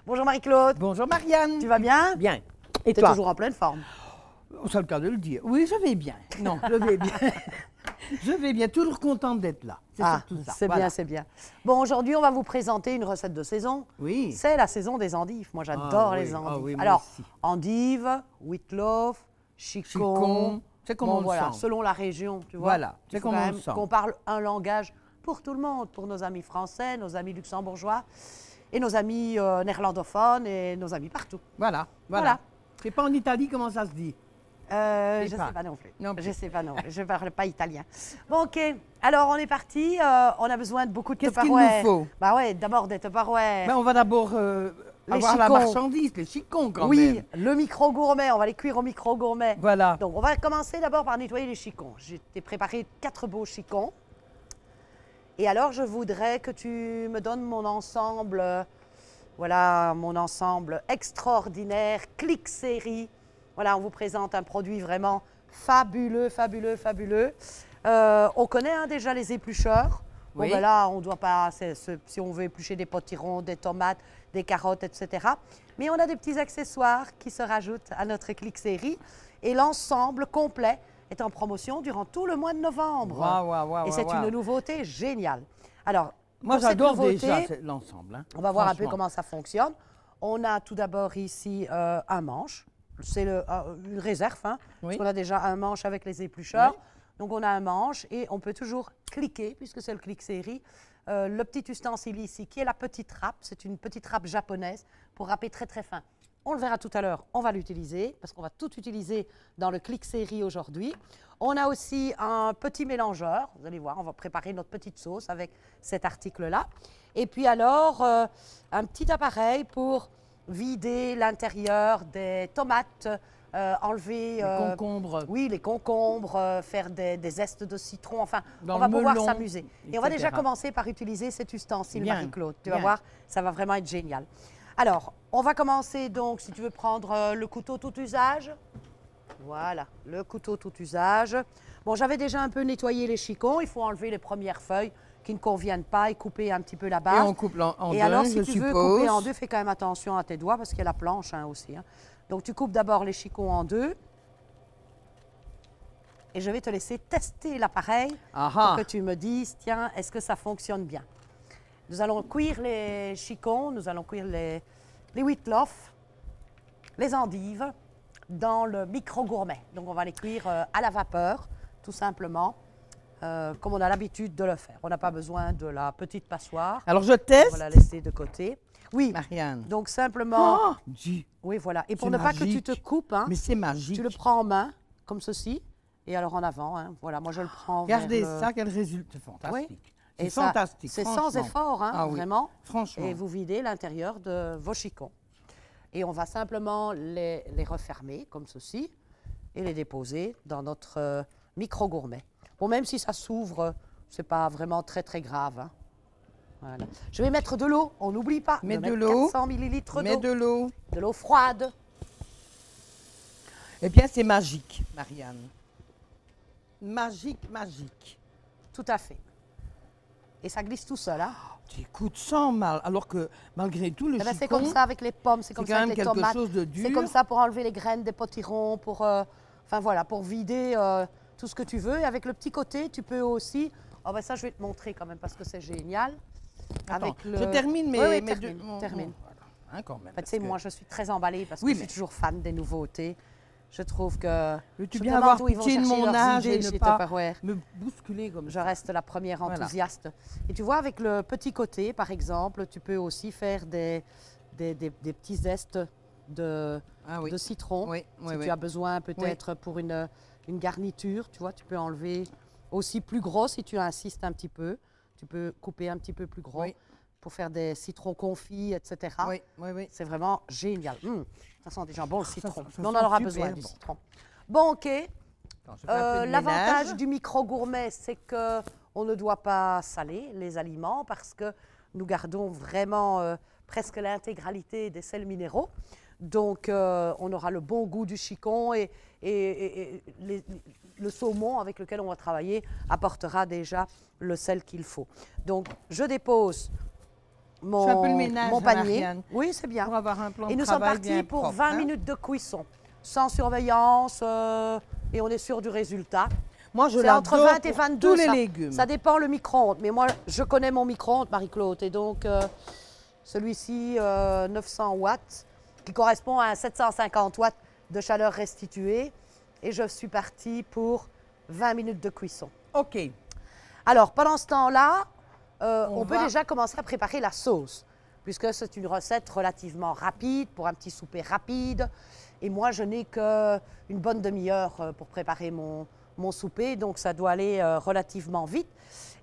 Bonjour Marie-Claude. Bonjour Marianne. Tu vas bien? Bien. Et T'es toi? toujours en pleine forme. C'est le cas de le dire. Oui, je vais bien. Non, je vais bien. Je vais bien, toujours contente d'être là. C'est surtout ça. C'est Voilà. bien, c'est bien. Bon, aujourd'hui, on va vous présenter une recette de saison. Oui. C'est la saison des endives. Moi, j'adore les oui. endives. Ah oui, moi Alors, aussi. endives, wheatloaf, chicon. Chicon, c'est comme on le voilà, sent. selon la région, tu vois. Voilà, Il c'est faut comme quand on le même sent. qu'on parle un langage pour tout le monde, pour nos amis français, nos amis luxembourgeois et nos amis néerlandophones et nos amis partout. Voilà, Voilà. voilà. Je sais pas en Italie comment ça se dit. Je ne sais sais pas. pas non plus. Non plus. Je sais pas non plus. Je ne parle pas italien. Bon, ok. Alors, on est parti. On a besoin de beaucoup de Qu'est-ce qu'il Tupperware. nous faut? Bah ouais, d'abord des Tupperware. Ben, on va d'abord avoir la chicons. marchandise, les chicons quand Oui, même. le micro gourmet. On va les cuire au micro gourmet. Voilà. Donc, on va commencer d'abord par nettoyer les chicons. J'ai préparé 4 beaux chicons. Et alors, je voudrais que tu me donnes mon ensemble, voilà, mon ensemble extraordinaire, Click Série. Voilà, on vous présente un produit vraiment fabuleux, fabuleux, fabuleux. On connaît hein, déjà les éplucheurs. Bon, Oui. ben là, on ne doit pas, si on veut éplucher des potirons, des tomates, des carottes, etc. Mais on a des petits accessoires qui se rajoutent à notre Click Série. Et l'ensemble complet est en promotion durant tout le mois de novembre. Waouh, waouh, waouh, Et c'est waouh. une nouveauté géniale. Alors, Moi, pour cette j'adore nouveauté, déjà l'ensemble. Hein, on va voir un peu franchement. comment ça fonctionne. On a tout d'abord ici un manche. C'est une réserve, hein, Oui. parce qu'on a déjà un manche avec les éplucheurs. Oui. Donc, on a un manche et on peut toujours cliquer, puisque c'est le clic série. Le petit ustensile ici, qui est la petite râpe, c'est une petite râpe japonaise pour râper très très fin. On le verra tout à l'heure, on va l'utiliser, parce qu'on va tout utiliser dans le clic série aujourd'hui. On a aussi un petit mélangeur, vous allez voir, on va préparer notre petite sauce avec cet article-là. Et puis alors, un petit appareil pour vider l'intérieur des tomates, enlever... Les concombres. Oui, les concombres, faire des zestes de citron, enfin, Dans on va le pouvoir melon, s'amuser. Et on va déjà etc. commencer par utiliser cet ustensile, Bien, Marie-Claude. Tu vas bien. voir, ça va vraiment être génial. Alors, on va commencer donc, si tu veux prendre le couteau tout usage. Voilà, le couteau tout usage. Bon, j'avais déjà un peu nettoyé les chicons. Il faut enlever les premières feuilles qui ne conviennent pas et couper un petit peu la Et base. on coupe en Et deux, alors, si je tu veux suppose. couper en deux, fais quand même attention à tes doigts parce qu'il y a la planche hein, aussi. Hein. Donc, tu coupes d'abord les chicons en deux. Et je vais te laisser tester l'appareil Ah pour ah. que tu me dises, tiens, est-ce que ça fonctionne bien? Nous allons cuire les chicons, nous allons cuire les wheatloaf, les endives dans le micro gourmet. Donc, on va les cuire à la vapeur, tout simplement, comme on a l'habitude de le faire. On n'a pas besoin de la petite passoire. Alors, je On teste. va la laisser de côté. Oui, Marianne. donc simplement, Oh, Dieu. oui, voilà. Et pour c'est ne pas que tu magique. te coupes, hein, Mais c'est magique. tu le prends en main, comme ceci, et alors en avant. Hein. Voilà, moi je le prends Regardez vers le- ça, quel résultat. C'est fantastique. Oui. C'est Et ça, fantastique. c'est sans franchement. effort, hein, Ah oui, vraiment. Franchement. Et vous videz l'intérieur de vos chicons. Et on va simplement les refermer comme ceci et les déposer dans notre micro gourmet. Bon, même si ça s'ouvre, c'est pas vraiment très très grave. Hein. Voilà. Je vais mettre de l'eau, on n'oublie pas. Mets de de mettre l'eau. 400 millilitres Mets d'eau. de l'eau. De l'eau froide. Eh bien, c'est magique, Marianne. Magique, magique. Tout à fait. Et ça glisse tout seul. Hein. Tu écoutes sans mal, alors que malgré tout, le Eh ben, chicon, c'est comme ça avec les pommes, c'est comme c'est ça quand avec même les quelque tomates. chose de dur. C'est comme ça pour enlever les graines des potirons, pour, enfin voilà, pour vider tout ce que tu veux. Et avec le petit côté, tu peux aussi. Oh ben ça, je vais te montrer quand même parce que c'est génial. Attends, Avec le- je termine mes, Oui, oui, mes termine, deux- termine. voilà, hein, quand même. En fait, tu parce sais, que- moi, je suis très emballée parce que Oui, je suis mais- toujours fan des nouveautés. Je trouve que. Veux-tu je bien me avoir demande où ils vont pitié de chercher mon leurs âge et idées ne chez pas Tupperware. me bousculer comme Je ça? reste la première Voilà. enthousiaste. Et tu vois, avec le petit côté, par exemple, tu peux aussi faire des petits zestes de, Ah oui. de citron. Oui, Si oui, oui. tu as besoin peut-être pour une garniture, tu vois, tu peux enlever aussi plus gros si tu insistes un petit peu. Tu peux couper un petit peu plus gros Oui. pour faire des citrons confits, etc. Oui, oui, oui. C'est vraiment génial. Ça sent déjà bon le citron. ça Mais on sent en aura super besoin du bon. citron. Bon, OK. Attends, je fais un peu de L'avantage ménage. du micro gourmet, c'est que on ne doit pas saler les aliments parce que nous gardons vraiment presque l'intégralité des sels minéraux. Donc, on aura le bon goût du chicon et le saumon avec lequel on va travailler apportera déjà le sel qu'il faut. Donc, je dépose mon, fais un peu le ménage, mon panier. Marianne, Oui, c'est bien. pour avoir un plan Et de nous sommes travail partis bien pour propre, 20 hein. minutes de cuisson, sans surveillance, et on est sûr du résultat. Moi, je C'est entre l'adore 20 et pour 22. tous les ça, légumes. ça dépend le micro-ondes. Mais moi, je connais mon micro-ondes, Marie-Claude. Et donc, celui-ci, 900 watts, qui correspond à 750 watts de chaleur restituée. Et je suis partie pour 20 minutes de cuisson. OK. Alors, pendant ce temps-là, on peut va- déjà commencer à préparer la sauce, puisque c'est une recette relativement rapide, pour un petit souper rapide. Et moi, je n'ai qu'une bonne demi-heure pour préparer mon souper, donc ça doit aller relativement vite.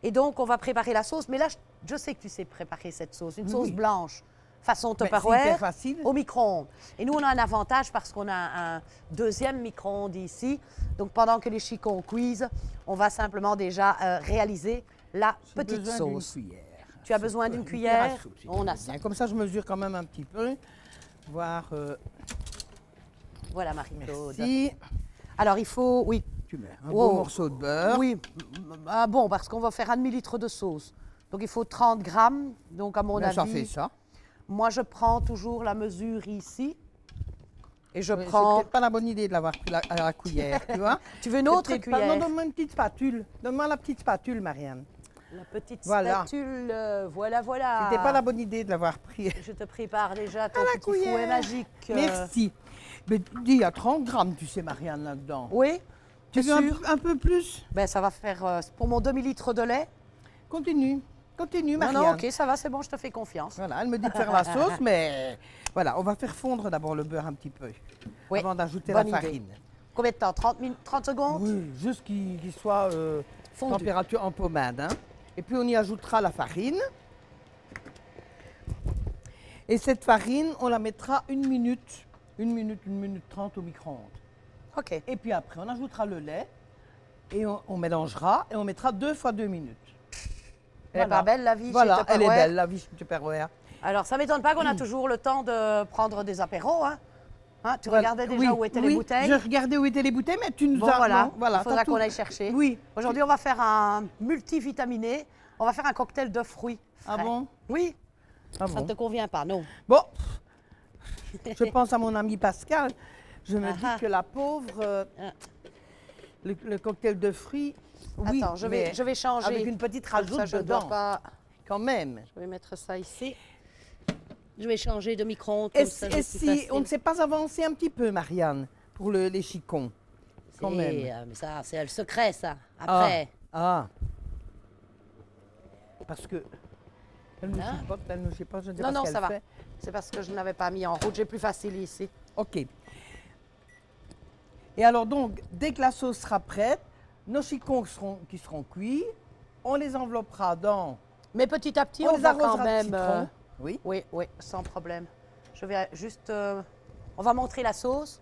Et donc, on va préparer la sauce. Mais là, je sais que tu sais préparer cette sauce, une sauce Oui. blanche, façon c'est Tupperware, hyper facile. au micro-ondes. Et nous, on a un avantage parce qu'on a un deuxième micro-ondes ici. Donc, pendant que les chicons cuisent, on va simplement déjà réaliser la J'ai petite besoin d'une sauce. cuillère. Tu as besoin d'une cuillère? à soupe, si On tu a veux ça. bien. Comme ça, je mesure quand même un petit peu. Voir. Voilà, Marie-Claude. Merci. Alors, il faut, oui, Tu mets un Wow. beau morceau de beurre. oui, bon, parce qu'on va faire un demi-litre de sauce. Donc, il faut 30 grammes. Donc, à mon Ben, ça avis, fait ça. moi, je prends toujours la mesure ici. Et je Oui, c'est prends... peut-être pas la bonne idée de l'avoir pris à la cuillère, tu vois. Tu veux une C'est autre peut-être pas- cuillère? Non, donne-moi une petite spatule. Donne-moi la petite spatule, Marianne. La petite Voilà. spatule, voilà. C'était pas la bonne idée de l'avoir pris. Je te prépare déjà ton À la petit fouet cuillère. magique. Merci. Mais dis, il y a 30 grammes, tu sais, Marianne, là-dedans. Oui, Tu tu veux sûr? un peu plus? Ben, ça va faire pour mon demi-litre de lait. Continue. Continue, Non, Marianne. non, ok, ça va, c'est bon, je te fais confiance. Voilà, elle me dit de faire la sauce, mais voilà, on va faire fondre d'abord le beurre un petit peu Oui, avant d'ajouter bonne la idée. farine. Combien de temps? 30 secondes? Oui, juste qu'il soit Fondu. température en pommade. Hein. Et puis on y ajoutera la farine. Et cette farine, on la mettra 1 minute, 1 minute 30 au micro-ondes. OK. Et puis après, on ajoutera le lait et on mélangera et on mettra 2 fois 2 minutes. Elle est pas belle, la vie Voilà, chez elle est Tupperware? belle, la vie chez Tupperware. Alors, ça ne m'étonne pas qu'on a toujours le temps de prendre des apéros. Hein? Hein, tu Voilà. regardais déjà Oui, où étaient les oui, bouteilles? je regardais où étaient les bouteilles, mais tu nous Bon, as... voilà, non, voilà, il faudra t'as tout. qu'on aille chercher. Oui. Aujourd'hui, on va faire un multivitaminé. On va faire un cocktail de fruits Ah frais. bon? Oui. Ah Ça bon. ne te convient pas, non? Bon, je pense à mon ami Pascal. Je me Ah ah. dis que la pauvre, Ah. le cocktail de fruits, oui, Attends, je mais vais changer. avec une petite Comme rajoute ça, je ne dois dedans, pas... quand même. Je vais mettre ça ici. Je vais changer de micro-ondes Et, comme ça. et c'est plus si facile. on ne s'est pas avancé un petit peu, Marianne, pour les chicons, quand même. Mais ça, c'est le secret, ça. Après. Ah. Parce que elle ne Hein? chipote, elle ne sait pas, je ne sais Non, pas non, ce ça qu'elle va. fait. C'est parce que je n'avais pas mis en route. J'ai plus facile ici. OK. Et alors donc, dès que la sauce sera prête, nos chicons qui seront cuits, on les enveloppera dans... Mais petit à petit, on on les va quand arrosera de même... citron. Oui. Oui, oui, sans problème. Je vais juste... on va montrer la sauce.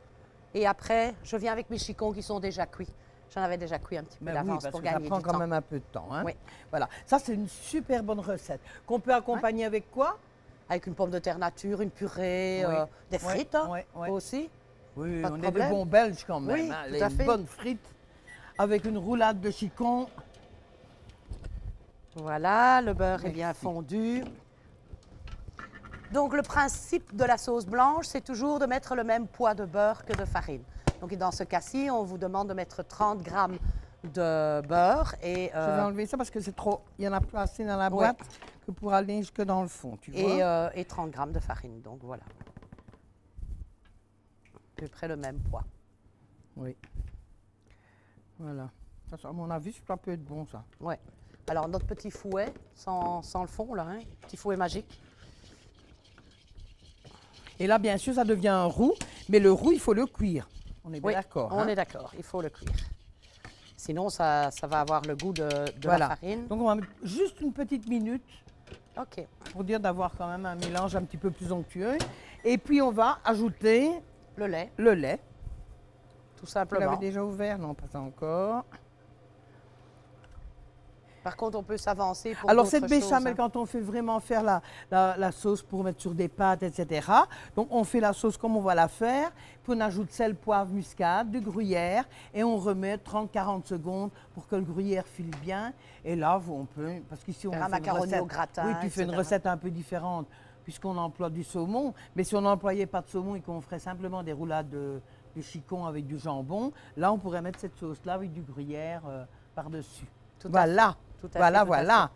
Et après, je viens avec mes chicons qui sont déjà cuits. J'en avais déjà cuit un petit peu Mais oui, d'avance parce pour que ça gagner prend du quand temps. même un peu de temps. Hein? Oui. Voilà. Ça, c'est une super bonne recette qu'on peut accompagner avec quoi? Avec une pomme de terre nature, une purée, Oui. des Oui, frites hein, oui, oui. aussi. Oui, Pas de on est problème. des bons Belges quand même. Oui, hein, tout les à fait. bonnes frites avec une roulade de chicons. Voilà, le beurre est bien Merci. fondu. Donc, le principe de la sauce blanche, c'est toujours de mettre le même poids de beurre que de farine. Donc, dans ce cas-ci, on vous demande de mettre 30 grammes de beurre et, Je vais enlever ça parce que c'est trop. Il y en a pas assez dans la Ouais. boîte que pour aller jusque dans le fond, tu vois. et 30 grammes de farine. Donc, voilà. À peu près le même poids. Oui. Voilà. Ça, à mon avis, ça peut être bon, ça. Ouais. Alors, notre petit fouet, sans le fond, là, hein, petit fouet magique. Et là, bien sûr, ça devient un roux, mais le roux, il faut le cuire. On est bien Oui, d'accord. on hein? est d'accord, il faut le cuire. Sinon, ça va avoir le goût de Voilà. la farine. Donc, on va mettre juste une petite minute OK. pour dire d'avoir quand même un mélange un petit peu plus onctueux. Et puis, on va ajouter Le lait, le lait. tout Vous simplement. l'avez déjà ouvert? Non, pas encore. Par contre, on peut s'avancer pour Alors, d'autres cette béchamel, choses, hein. quand on fait vraiment faire la sauce pour mettre sur des pâtes, etc., donc on fait la sauce comme on va la faire, puis on ajoute sel, poivre, muscade, du gruyère, et on remet 30-40 secondes pour que le gruyère file bien. Et là, on peut, parce qu'ici on Faire fait un macaroni une recette, au gratin, oui, tu fais une etc. recette un peu différente, puisqu'on emploie du saumon. Mais si on n'employait pas de saumon et qu'on ferait simplement des roulades de chicon avec du jambon, là, on pourrait mettre cette sauce-là avec du gruyère par-dessus. Tout à Voilà. fait. Tout à Voilà, fait, tout à voilà.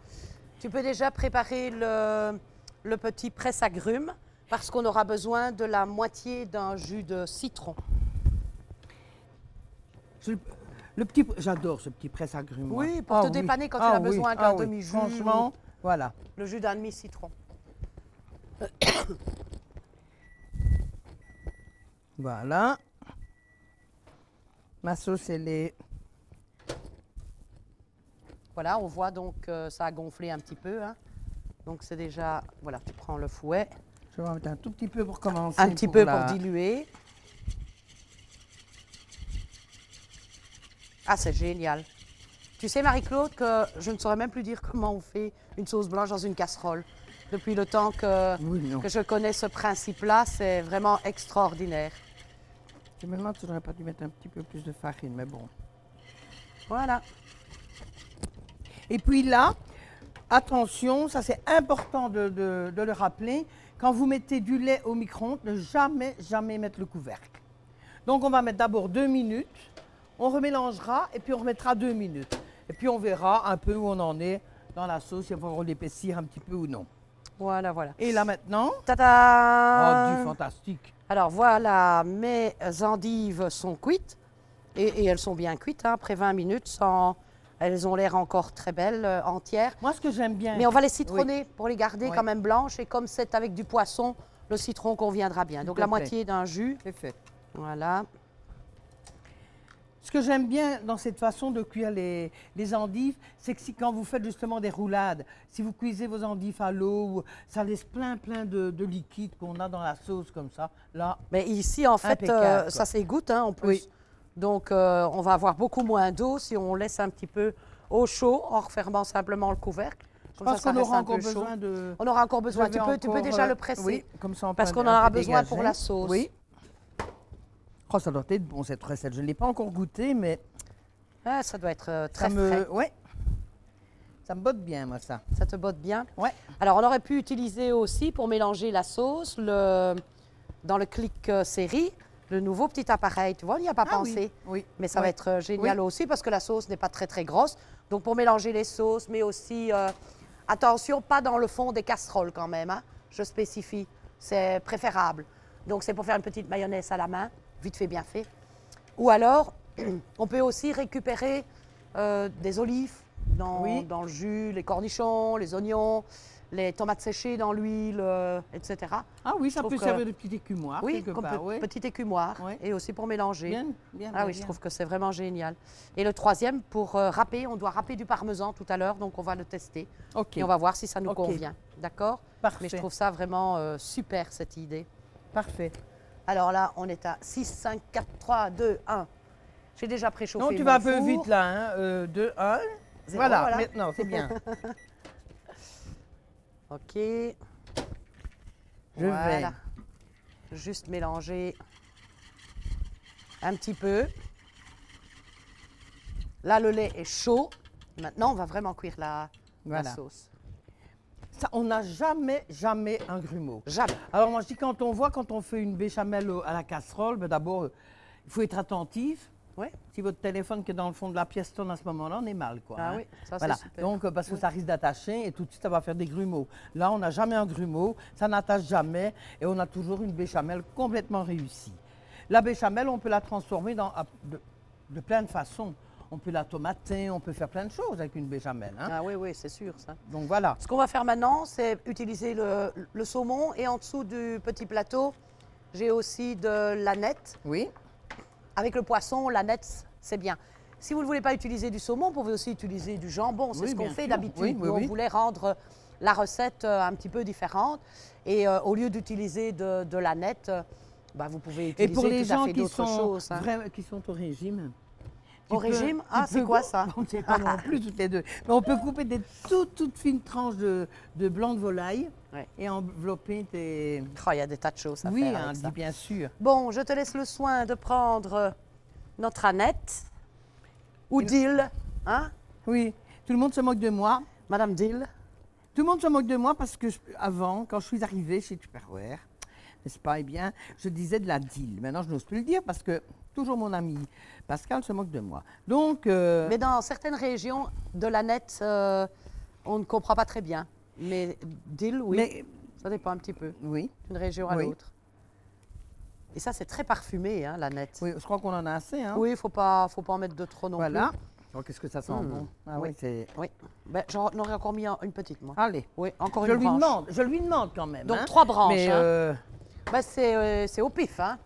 Tu peux déjà préparer le petit presse-agrumes parce qu'on aura besoin de la moitié d'un jus de citron. J'adore ce petit presse-agrumes. moi. Oui, pour te dépanner quand tu as besoin d'un demi-jus. Franchement, voilà. Le jus d'un demi-citron. Voilà. Ma sauce, elle est... Voilà, on voit donc que ça a gonflé un petit peu, hein. Donc c'est déjà, voilà, tu prends le fouet, Je vais en mettre un tout petit peu pour commencer. un petit peu pour diluer. Ah, c'est génial. Tu sais, Marie-Claude, que je ne saurais même plus dire comment on fait une sauce blanche dans une casserole. Depuis le temps Oui, non. que je connais ce principe-là, c'est vraiment extraordinaire. Je me demande si j'aurais pas dû mettre un petit peu plus de farine, mais bon. Voilà. Et puis là, attention, ça c'est important de le rappeler, quand vous mettez du lait au micro-ondes, ne jamais, jamais mettre le couvercle. Donc on va mettre d'abord 2 minutes, on remélangera et puis on remettra 2 minutes. Et puis on verra un peu où on en est dans la sauce, si on va l'épaissir un petit peu ou non. Voilà, voilà. Et là maintenant, Tada! oh, du fantastique. Alors voilà, mes endives sont cuites et elles sont bien cuites, hein, après 20 minutes, elles ont l'air encore très belles, entières. Moi ce que j'aime bien... Mais on va les citronner pour les garder Oui. quand même blanches et comme c'est avec du poisson, le citron conviendra bien. Donc Tout à la fait. moitié d'un jus, C'est fait. voilà. Ce que j'aime bien dans cette façon de cuire les endives, c'est que quand vous faites justement des roulades, si vous cuisez vos endives à l'eau, ça laisse plein de liquide qu'on a dans la sauce comme ça. Là, Mais ici, en fait, Impeccable, quoi. ça s'égoutte hein, en plus. Oui. Donc on va avoir beaucoup moins d'eau si on laisse un petit peu au chaud en refermant simplement le couvercle. je Comme pense ça qu'on reste aura un peu encore chaud. besoin de... On aura encore besoin. Je vais Tu peux encore, déjà le presser. Oui, comme ça on Parce peut qu'on en un aura peu besoin dégager. pour la sauce. Oui. Oh, ça doit être bon cette recette. Je ne l'ai pas encore goûtée, mais Ah, ça doit être très ça frais. me... Ouais. Ça me botte bien, moi, ça. Ça te botte bien. Ouais. Alors, on aurait pu utiliser aussi pour mélanger la sauce dans le clic série, le nouveau petit appareil. Tu vois, on n'y a pas pensé. Oui. Mais ça oui. va être génial aussi parce que la sauce n'est pas très, très grosse. Donc, pour mélanger les sauces, mais aussi, attention, pas dans le fond des casseroles quand même, hein. Je spécifie, c'est préférable. Donc, c'est pour faire une petite mayonnaise à la main, vite fait, bien fait. Ou alors, on peut aussi récupérer des olives Oui. dans le jus, les cornichons, les oignons, les tomates séchées dans l'huile, etc. Ah oui, ça Je peut trouve servir de petit écumoire, Oui, quelque comme part. Oui. petit écumoire Oui. et aussi pour mélanger. Bien, bien, Ah bien, oui, je bien. trouve que c'est vraiment génial. Et le troisième, pour râper, on doit râper du parmesan tout à l'heure, donc on va le tester. OK. Et on va voir si ça nous Ok. convient. D'accord? Parfait. Mais je trouve ça vraiment super, cette idée. Parfait. Alors là, on est à 6, 5, 4, 3, 2, 1. J'ai déjà préchauffé Non, tu mon vas un peu four. vite là, hein. 2, 1. Zéro, Voilà, voilà. maintenant, c'est bien. OK. Je Voilà. vais. Juste mélanger un petit peu. Là, le lait est chaud. Maintenant, on va vraiment cuire la Voilà. sauce. Ça, on n'a jamais, jamais un grumeau. Jamais. Alors moi, je dis, quand on fait une béchamel à la casserole, ben d'abord, il faut être attentif. Oui. Si votre téléphone qui est dans le fond de la pièce tourne à ce moment-là, on est mal, quoi. Ah hein. oui, ça Voilà. c'est super. Donc, parce que ça risque d'attacher et tout de suite, ça va faire des grumeaux. Là, on n'a jamais un grumeau, ça n'attache jamais et on a toujours une béchamel complètement réussie. La béchamel, on peut la transformer de plein de façons. On peut la tomater, on peut faire plein de choses avec une béchamel. Hein. Ah oui, oui, c'est sûr ça. Donc voilà. Ce qu'on va faire maintenant, c'est utiliser le saumon et en dessous du petit plateau, j'ai aussi de l'aneth. Oui. Avec le poisson, l'aneth, c'est bien. Si vous ne voulez pas utiliser du saumon, vous pouvez aussi utiliser du jambon. C'est Oui, ce qu'on bien fait sûr. d'habitude. Oui, oui, Nous, oui. on voulait rendre la recette un petit peu différente. Et au lieu d'utiliser de l'aneth, bah, vous pouvez Et utiliser pour les tout à gens fait qui d'autres sont, choses. Hein. qui sont au régime, Au régime? Ah, tu c'est peux quoi ça? On ne sait pas non plus toutes les deux. Mais on peut couper des toutes fines tranches de blanc de volaille Ouais. et envelopper tes... Oh, il y a des tas de choses à Oui, faire hein, avec ça. bien sûr. Bon, je te laisse le soin de prendre notre Annette ou Dill, hein? Oui, tout le monde se moque de moi. Madame Dill. Tout le monde se moque de moi parce que avant, quand je suis arrivée chez Tupperware, n'est-ce pas, eh bien, je disais de la deal. Maintenant, je n'ose plus le dire parce que toujours mon ami Pascal se moque de moi. Donc, Mais dans certaines régions de l'Annette, on ne comprend pas très bien. Mais Dill, oui, mais ça dépend un petit peu oui, d'une région à Oui. l'autre. Et ça, c'est très parfumé, hein, l'Annette. oui, je crois qu'on en a assez. Hein. Oui, faut pas en mettre de trop non Voilà. Oh, qu'est-ce que ça sent Mm. bon. Ah Oui. oui, c'est... plus. Oui. Ben, j'en aurais encore mis une petite, moi. Allez, Oui, encore je une lui branche. demande, je lui demande quand même. Donc, hein. 3 branches. Mais hein. Ben, c'est au pif, hein.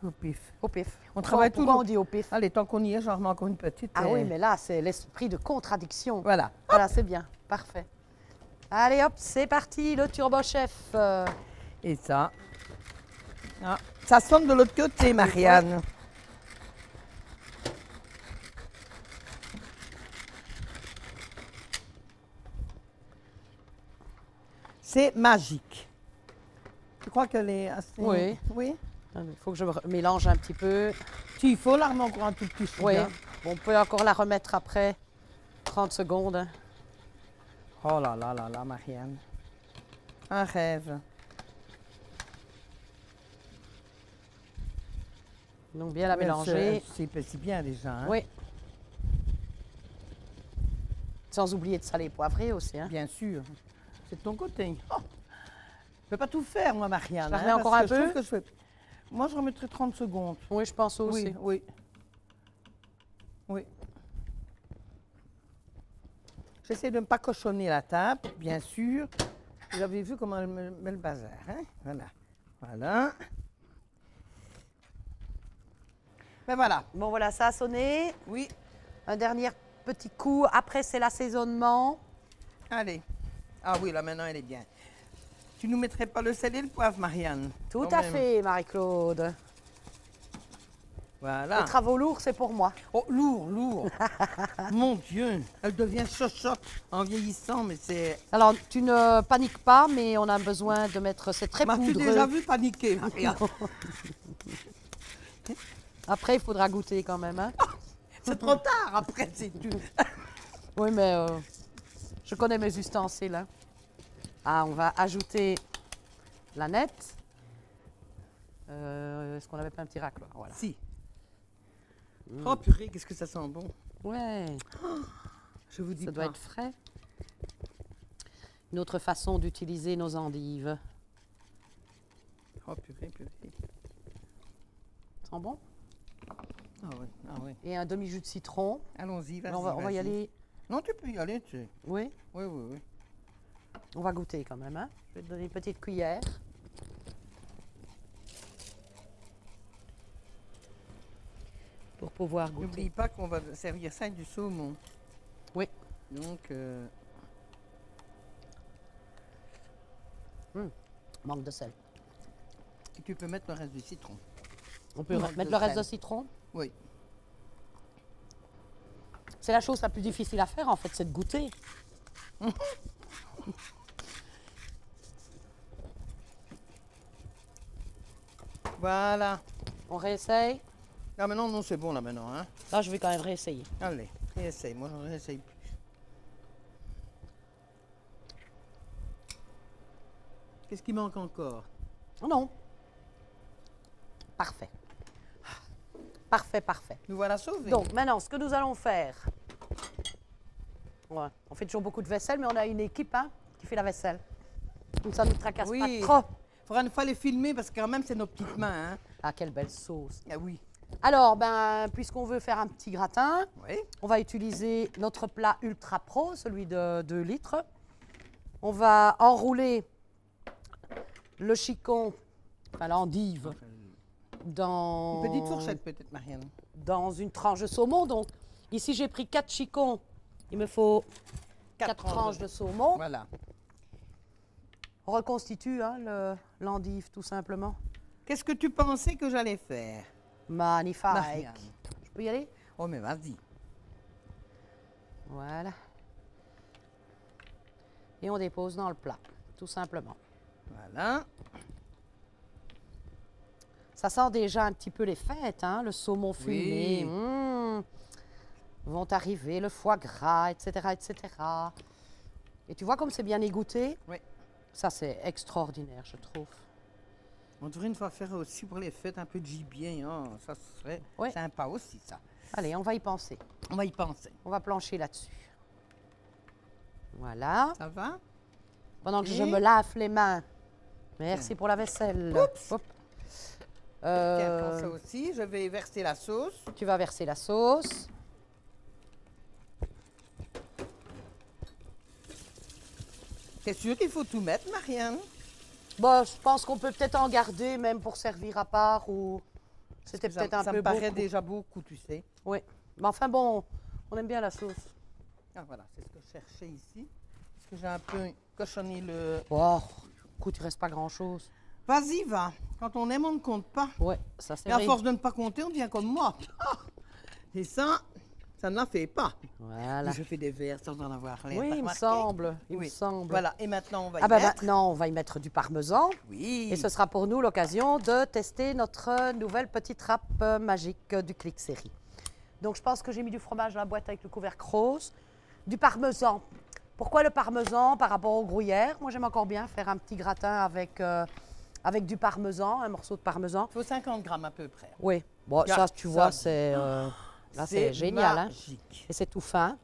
au pif. Au pif. On travaille Pourquoi toujours- on dit au pif? Allez, tant qu'on y est, j'en remets encore une petite. Ah oui, mais là, c'est l'esprit de contradiction. Voilà. Voilà, c'est bien. Parfait. Allez, hop, c'est parti, le turbo chef. Et ça. Ah, ça sonne de l'autre côté, Marianne. C'est magique. Tu crois qu'elle est assez... Oui. Oui. Il faut que je mélange un petit peu. Si, il faut la remettre encore un tout petit peu. Oui. On peut encore la remettre après 30 secondes. hein. Oh là là là là, Marianne. Un rêve. Donc, bien la Mais mélanger. C'est bien déjà. Hein? Oui. Sans oublier de saler et poivrer aussi. Hein. Bien sûr. C'est de ton côté. Oh. Je ne peux pas tout faire, moi, Marianne. Je la hein, remets encore parce un que je trouve peu que je fais... Moi, je remettrai 30 secondes. Oui, je pense aussi. Oui, oui. Oui. J'essaie de ne pas cochonner la table, bien sûr. Vous avez vu comment elle me met le bazar. Hein? Voilà. Voilà. Ben voilà. Bon, voilà, ça a sonné. Oui. Un dernier petit coup. Après, c'est l'assaisonnement. Allez. Ah oui, là, maintenant, elle est bien. Tu nous mettrais pas le sel et le poivre, Marianne? Tout Quand à même. fait, Marie-Claude. Voilà. Les travaux lourds, c'est pour moi. Oh, lourd, lourd. Mon Dieu. Elle devient chochotte en vieillissant, mais c'est... Alors, tu ne paniques pas, mais on a besoin de mettre... C'est très M'as-tu poudreux. déjà vu paniquer, Marianne? Après, il faudra goûter quand même. Hein? C'est trop tard après, c'est tu. Oui, mais je connais mes ustensiles. Hein. Ah, on va ajouter la nette. Est-ce qu'on n'avait pas un petit racloir? Voilà. Si. Oh purée, qu'est-ce que ça sent bon. Ouais, Je vous dis ça pas. doit être frais. Une autre façon d'utiliser nos endives. Oh purée, purée. Ça sent bon? Ah oui, ah oui. Et un demi-jus de citron. Allons-y, vas-y, On va y vas-y. aller. Non, tu peux y aller, tu sais. Oui, Oui, oui, oui. on va goûter quand même. Hein? Je vais te donner une petite cuillère. Pour pouvoir goûter. N'oublie pas qu'on va servir ça avec du saumon. Oui. Donc, Manque de sel. et tu peux mettre le reste du citron. On peut Manque mettre de le reste sel. de citron. Oui. C'est la chose la plus difficile à faire en fait, c'est de goûter. Voilà. On réessaye. Ah, maintenant, non, c'est bon, là, maintenant. Hein. Là, je vais quand même réessayer. Allez, réessaye. Moi, j'en réessaye plus. Qu'est-ce qui manque encore? Oh non. Parfait. Parfait, parfait. Nous voilà sauvés. Donc maintenant, ce que nous allons faire, ouais, on fait toujours beaucoup de vaisselle, mais on a une équipe hein, qui fait la vaisselle. Comme ça, ne nous tracasse Oui. pas trop. Faudra une fois les filmer parce que quand même, c'est nos petites mains. Hein. Ah, quelle belle sauce. Ah oui. Alors, ben, puisqu'on veut faire un petit gratin, Oui. on va utiliser notre plat Ultra Pro, celui de 2 litres. On va enrouler le chicon, enfin l'endive, dans, Une petite fourchette peut-être, Marianne. dans une tranche de saumon. Donc, ici, j'ai pris 4 chicons. Il me faut 4 tranches de saumon. Voilà. On reconstitue hein, l'endive, tout simplement. Qu'est-ce que tu pensais que j'allais faire, Magnifique. Marianne? Je peux y aller? Oh, mais vas-y. Voilà. Et on dépose dans le plat, tout simplement. Voilà. Ça sent déjà un petit peu les fêtes, hein, le saumon fumé. Oui. Vont arriver, le foie gras, etc., etc. Et tu vois comme c'est bien égoutté? Oui. Ça, c'est extraordinaire, je trouve. On devrait une fois faire aussi pour les fêtes un peu de gibier. Hein. Ça serait Oui. sympa aussi, ça. Allez, on va y penser. On va y penser. On va plancher là-dessus. Voilà. Ça va? Pendant que Ok. je me lave les mains. Merci pour la vaisselle. Oups. Hop. Tiens, prends ça aussi. Je vais verser la sauce. Tu vas verser la sauce. C'est sûr qu'il faut tout mettre, Marianne? Bon, je pense qu'on peut peut-être en garder même pour servir à part ou c'était peut-être un Ça peu me paraît beaucoup. déjà beaucoup, tu sais. Oui. Mais enfin bon, on aime bien la sauce. Ah, voilà, c'est ce que je cherchais ici. Parce que j'ai un peu cochonné le... Oh, écoute, il reste pas grand-chose. Vas-y, va. Quand on aime, on ne compte pas. Ouais, ça c'est Et à vrai. force de ne pas compter, on devient comme moi. Et ça ne la fait pas. Voilà. Je fais des verres sans en avoir l'air. Oui, t'as il me remarqué? semble. Il me Oui. semble. Voilà, et maintenant on va Ah y ben mettre. maintenant, on va y mettre du parmesan. Oui. Et ce sera pour nous l'occasion de tester notre nouvelle petite râpe magique du Clic Série. Donc je pense que j'ai mis du fromage dans la boîte avec le couvercle rose, du parmesan. Pourquoi le parmesan par rapport au gruyère? Moi j'aime encore bien faire un petit gratin avec du parmesan, un morceau de parmesan. Il faut 50 grammes à peu près. Oui, bon Là, ça tu vois, ça, c'est là, c'est génial. Hein? Magique. Et c'est tout fin.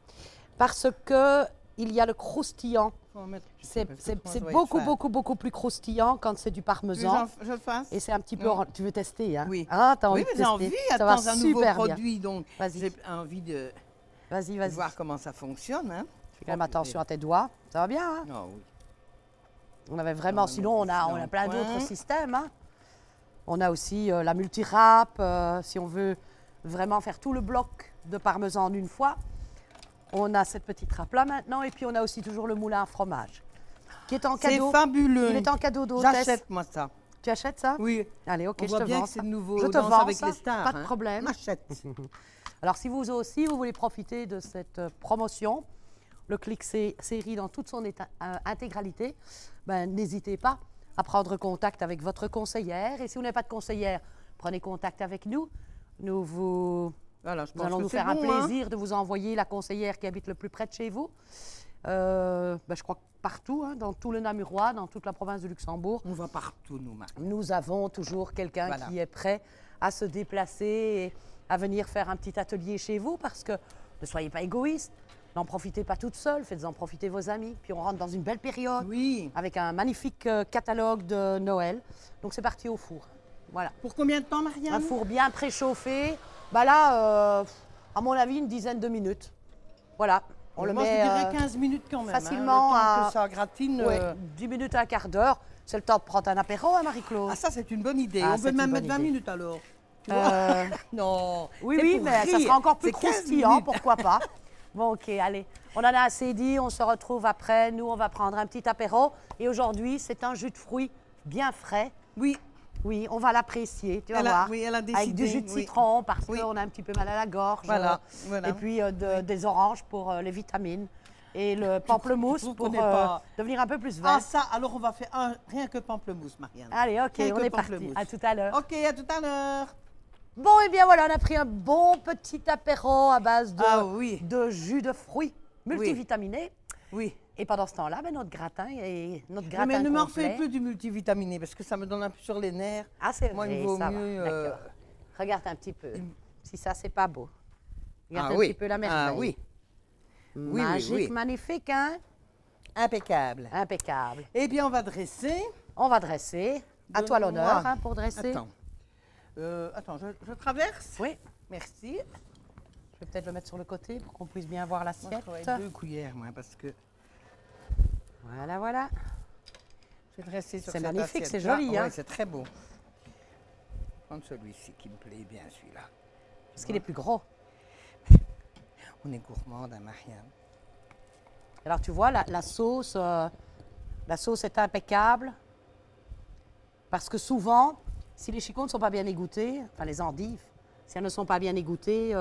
Parce que il y a le croustillant. Faut en mettre- C'est parce que moi, ça va être beaucoup, fin. beaucoup plus croustillant quand c'est du Tu veux que parmesan. je le fasse? Et c'est un petit peu... Non. Tu veux tester, hein? Oui. Ah, t'as envie Oui, de mais j'ai tester. envie. Ça va Attends, un nouveau super bien. produit, donc Vas-y. j'ai envie de Vas-y, vas-y. voir comment ça fonctionne. Hein. Fais quand même attention à tes doigts. Ça va bien, hein? Ah oui. On avait vraiment... On va Sinon, on mettre a, ici on dans a le plein coin. d'autres systèmes, hein? On a aussi la multirâpe. Si on veut vraiment faire tout le bloc de parmesan en une fois, on a cette petite râpe-là maintenant. Et puis, on a aussi toujours le moulin à fromage qui est en C'est cadeau. fabuleux. Il est en cadeau d'hôtesse. J'achète, moi, ça. Tu achètes ça? Oui. Allez, ok, On je voit te bien vends que c'est ça. de nouveau Je te Danse vends avec ça, les stars. pas de hein. problème. On achète. Alors, si vous aussi, vous voulez profiter de cette promotion, le Clic Série dans toute son intégralité, ben, n'hésitez pas à prendre contact avec votre conseillère. Et si vous n'avez pas de conseillère, prenez contact avec nous. Voilà, je Nous pense allons que nous c'est faire un bon, hein. plaisir de vous envoyer la conseillère qui habite le plus près de chez vous. Ben, je crois que partout, hein, dans tout le Namurois, dans toute la province de Luxembourg. On va partout, nous, Marie. Nous avons toujours quelqu'un Voilà. qui est prêt à se déplacer et à venir faire un petit atelier chez vous parce que ne soyez pas égoïste, n'en profitez pas toute seule, faites-en profiter vos amis. Puis on rentre dans une belle période Oui. avec un magnifique catalogue de Noël. Donc c'est parti au four. Voilà. Pour combien de temps, Un Marianne? four bien préchauffé. Bah là, à mon avis, une dizaine de minutes. Voilà. On le Moi, met je dirais 15 minutes quand même. facilement hein, le temps à- que ça gratine. ouais, 10 minutes à un quart d'heure. C'est le temps de prendre un apéro, hein, Marie-Claude? Ah, ça, c'est une bonne idée. Ah, On c'est peut une même bonne mettre 20 idée. minutes alors. Tu vois? Euh, Non. Oui, c'est oui, pour mais ça rire. sera encore plus C'est 15 croustillant, minutes. pourquoi pas. Bon, ok, allez. On en a assez dit, on se retrouve après. Nous, on va prendre un petit apéro. Et aujourd'hui, c'est un jus de fruits bien frais. Oui, Oui, on va l'apprécier, tu vas Elle a- voir. oui, elle a Avec du décidé, jus de oui. citron, parce Oui. qu'on a un petit peu mal à la gorge. Voilà, voilà. Et puis des oranges pour les vitamines. Et le pamplemousse trouves pour qu'on n'est pas- devenir un peu plus Ah, vert. ça, alors on va faire rien que pamplemousse, Marianne. Allez, ok, Rien on que est parti. pamplemousse. À tout à l'heure. Ok, à tout à l'heure. Bon, et bien voilà, on a pris un bon petit apéro à base de, Ah oui. de jus de fruits multivitaminés. Oui. Et pendant ce temps-là, ben, notre gratin est notre Non, gratin mais ne m'en complet. refais plus du multivitaminé parce que ça me donne un peu sur les nerfs. Ah, c'est Moi, vrai, il vaut ça mieux. va. D'accord. Regarde un petit peu. Si ça, c'est pas beau. Regarde Ah un oui. petit peu la merveille. Ah oui. oui, Magique, oui. magnifique, hein? Impeccable. Impeccable. Eh bien, on va dresser. On va dresser. À toi Donne-moi. l'honneur hein, pour dresser. Attends, je traverse. Oui. Merci. Je vais peut-être le mettre sur le côté pour qu'on puisse bien voir Moi, je l'assiette. travaille 2 cuillères, moi, parce que Voilà, voilà. j'ai dressé sur C'est cette magnifique, c'est assiette-là. joli, hein. Ouais, c'est très beau. Je vais prendre celui-ci qui me plaît bien, celui-là. Parce qu'il est plus gros. On est gourmande, hein, Marianne. Alors, tu vois, la sauce est impeccable. Parce que souvent, si les chicots ne sont pas bien égouttés, enfin les endives, si elles ne sont pas bien égoutées,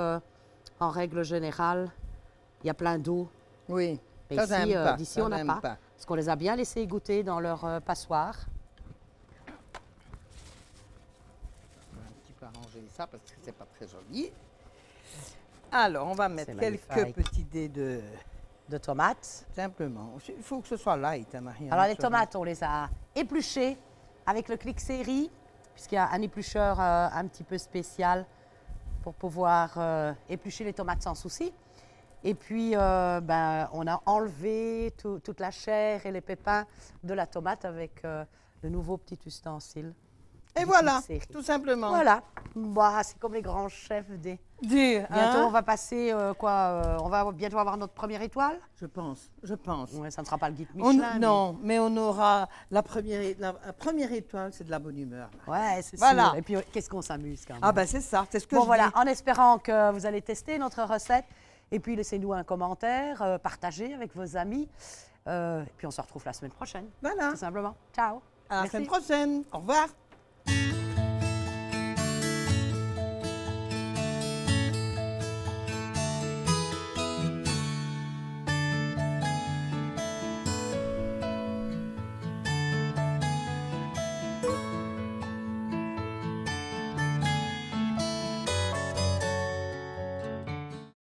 en règle générale, il y a plein d'eau. Oui. Mais Ça, ici, j'aime pas. d'ici, Ça, on n'a j'aime pas. pas. Parce qu'on les a bien laissés goûter dans leur passoire. On va un petit peu arranger ça parce que c'est pas très joli. Alors, on va mettre C'est quelques magnifique. petits dés de... De tomates. Simplement. Il faut que ce soit light, hein, Marie. Alors, les tomates, on les a épluchées avec le clic série, puisqu'il y a un éplucheur un petit peu spécial pour pouvoir éplucher les tomates sans souci. Et puis, ben, on a enlevé toute la chair et les pépins de la tomate avec le nouveau petit ustensile. Et du voilà, clic série. tout simplement. Voilà. Bah, c'est comme les grands chefs des... Dire, Bientôt, hein? on va passer on va bientôt avoir notre première étoile. Je pense. Ouais, ça ne sera pas le guide On- Michelin. non, mais on aura la première étoile, c'est de la bonne humeur. Ouais, c'est Voilà. sûr. Et puis, qu'est-ce qu'on s'amuse quand même. Ah ben c'est ça, c'est ce que Bon, je voilà, dis. en espérant que vous allez tester notre recette. Et puis, laissez-nous un commentaire, partagez avec vos amis. Et puis, on se retrouve la semaine prochaine, Voilà, tout simplement. Ciao. à la Merci. semaine prochaine. Au revoir.